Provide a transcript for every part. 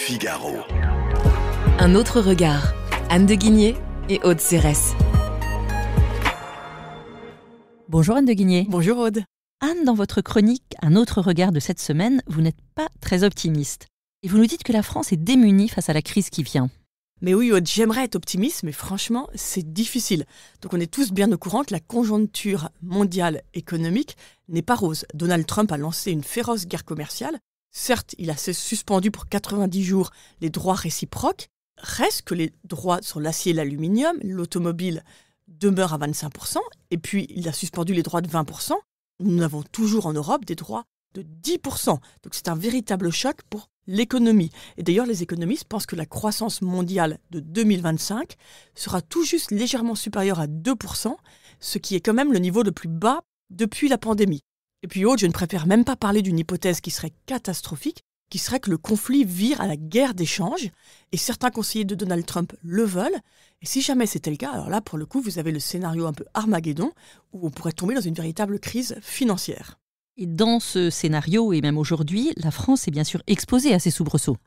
Figaro. Un autre regard. Anne de Guigné et Aude Cérès. Bonjour Anne de Guigné. Bonjour Aude. Anne, dans votre chronique Un autre regard de cette semaine, vous n'êtes pas très optimiste. Et vous nous dites que la France est démunie face à la crise qui vient. Mais oui Aude, j'aimerais être optimiste, mais franchement, c'est difficile. Donc on est tous bien au courant que la conjoncture mondiale économique n'est pas rose. Donald Trump a lancé une féroce guerre commerciale. Certes, il a suspendu pour 90 jours les droits réciproques. Reste que les droits sur l'acier et l'aluminium, l'automobile demeurent à 25%. Et puis, il a suspendu les droits de 20%. Nous avons toujours en Europe des droits de 10%. Donc c'est un véritable choc pour l'économie. Et d'ailleurs, les économistes pensent que la croissance mondiale de 2025 sera tout juste légèrement supérieure à 2%, ce qui est quand même le niveau le plus bas depuis la pandémie. Et puis Aude, je ne préfère même pas parler d'une hypothèse qui serait catastrophique, qui serait que le conflit vire à la guerre d'échange, et certains conseillers de Donald Trump le veulent. Et si jamais c'était le cas, alors là, pour le coup, vous avez le scénario un peu Armageddon, où on pourrait tomber dans une véritable crise financière. Et dans ce scénario, et même aujourd'hui, la France est bien sûr exposée à ces soubresauts.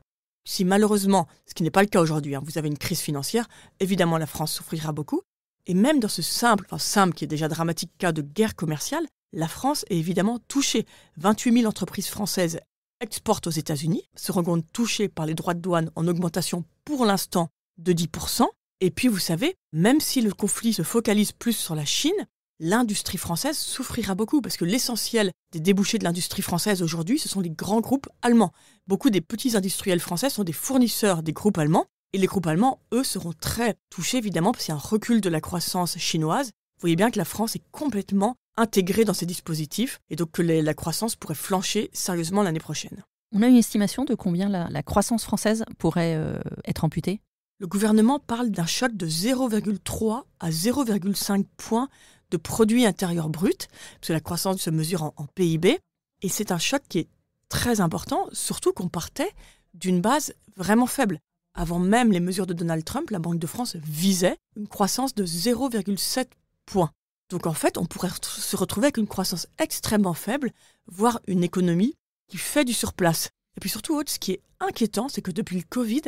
Si malheureusement, ce qui n'est pas le cas aujourd'hui, vous avez une crise financière, évidemment la France souffrira beaucoup. Et même dans ce simple qui est déjà dramatique cas de guerre commerciale, la France est évidemment touchée. 28 000 entreprises françaises exportent aux États-Unis, seront touchées par les droits de douane en augmentation pour l'instant de 10%. Et puis vous savez, même si le conflit se focalise plus sur la Chine, l'industrie française souffrira beaucoup parce que l'essentiel des débouchés de l'industrie française aujourd'hui, ce sont les grands groupes allemands. Beaucoup des petits industriels français sont des fournisseurs des groupes allemands. Et les groupes allemands, eux, seront très touchés évidemment parce qu'il y a un recul de la croissance chinoise. Vous voyez bien que la France est complètement intégrée dans ces dispositifs et donc que la croissance pourrait flancher sérieusement l'année prochaine. On a une estimation de combien la croissance française pourrait être amputée ? Le gouvernement parle d'un choc de 0,3 à 0,5 points de produit intérieur brut, parce que la croissance se mesure en PIB. Et c'est un choc qui est très important, surtout qu'on partait d'une base vraiment faible. Avant même les mesures de Donald Trump, la Banque de France visait une croissance de 0,7 points. Donc en fait, on pourrait se retrouver avec une croissance extrêmement faible, voire une économie qui fait du surplace. Et puis surtout, Aude, ce qui est inquiétant, c'est que depuis le Covid,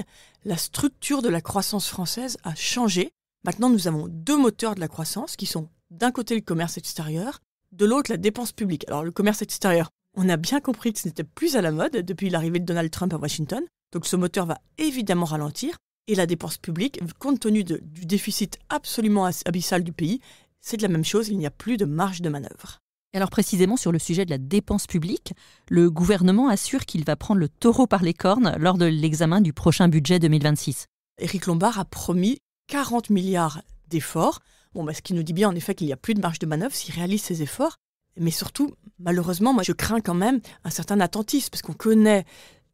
la structure de la croissance française a changé. Maintenant, nous avons deux moteurs de la croissance qui sont d'un côté le commerce extérieur, de l'autre la dépense publique. Alors le commerce extérieur, on a bien compris que ce n'était plus à la mode depuis l'arrivée de Donald Trump à Washington. Donc ce moteur va évidemment ralentir. Et la dépense publique, compte tenu du déficit absolument abyssal du pays, c'est de la même chose, il n'y a plus de marge de manœuvre. Alors précisément sur le sujet de la dépense publique, le gouvernement assure qu'il va prendre le taureau par les cornes lors de l'examen du prochain budget 2026. Éric Lombard a promis 40 milliards d'efforts. Ce qui nous dit bien en effet qu'il n'y a plus de marge de manœuvre s'il réalise ces efforts. Mais surtout, malheureusement, moi je crains quand même un certain attentisme parce qu'on connaît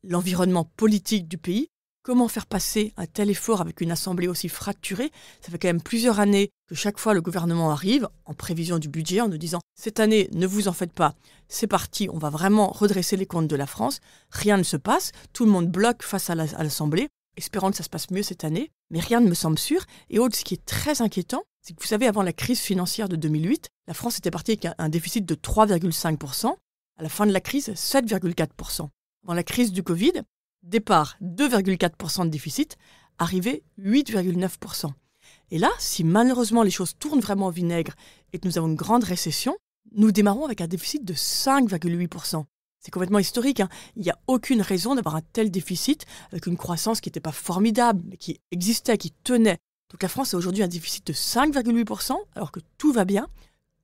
l'environnement politique du pays. Comment faire passer un tel effort avec une assemblée aussi fracturée ? Ça fait quand même plusieurs années que chaque fois le gouvernement arrive en prévision du budget en nous disant « Cette année, ne vous en faites pas, c'est parti, on va vraiment redresser les comptes de la France. » Rien ne se passe, tout le monde bloque face à l'assemblée, espérant que ça se passe mieux cette année. Mais rien ne me semble sûr. Et autre, ce qui est très inquiétant, c'est que vous savez, avant la crise financière de 2008, la France était partie avec un déficit de 3,5%. À la fin de la crise, 7,4%. Dans la crise du Covid, départ 2,4% de déficit, arrivée 8,9%. Et là, si malheureusement les choses tournent vraiment au vinaigre et que nous avons une grande récession, nous démarrons avec un déficit de 5,8%. C'est complètement historique. Il n'y a aucune raison d'avoir un tel déficit avec une croissance qui n'était pas formidable, mais qui existait, qui tenait. Donc la France a aujourd'hui un déficit de 5,8%, alors que tout va bien.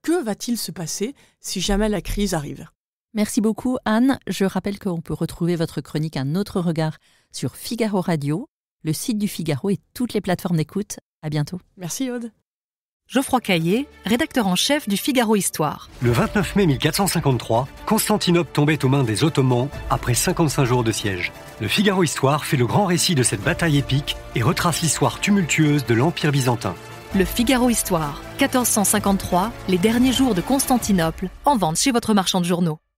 Que va-t-il se passer si jamais la crise arrive ? Merci beaucoup Anne. Je rappelle qu'on peut retrouver votre chronique Un autre regard sur Figaro Radio, le site du Figaro et toutes les plateformes d'écoute. À bientôt. Merci Aude. Geoffroy Caillé, rédacteur en chef du Figaro Histoire. Le 29 mai 1453, Constantinople tombait aux mains des Ottomans après 55 jours de siège. Le Figaro Histoire fait le grand récit de cette bataille épique et retrace l'histoire tumultueuse de l'Empire byzantin. Le Figaro Histoire, 1453, les derniers jours de Constantinople, en vente chez votre marchand de journaux.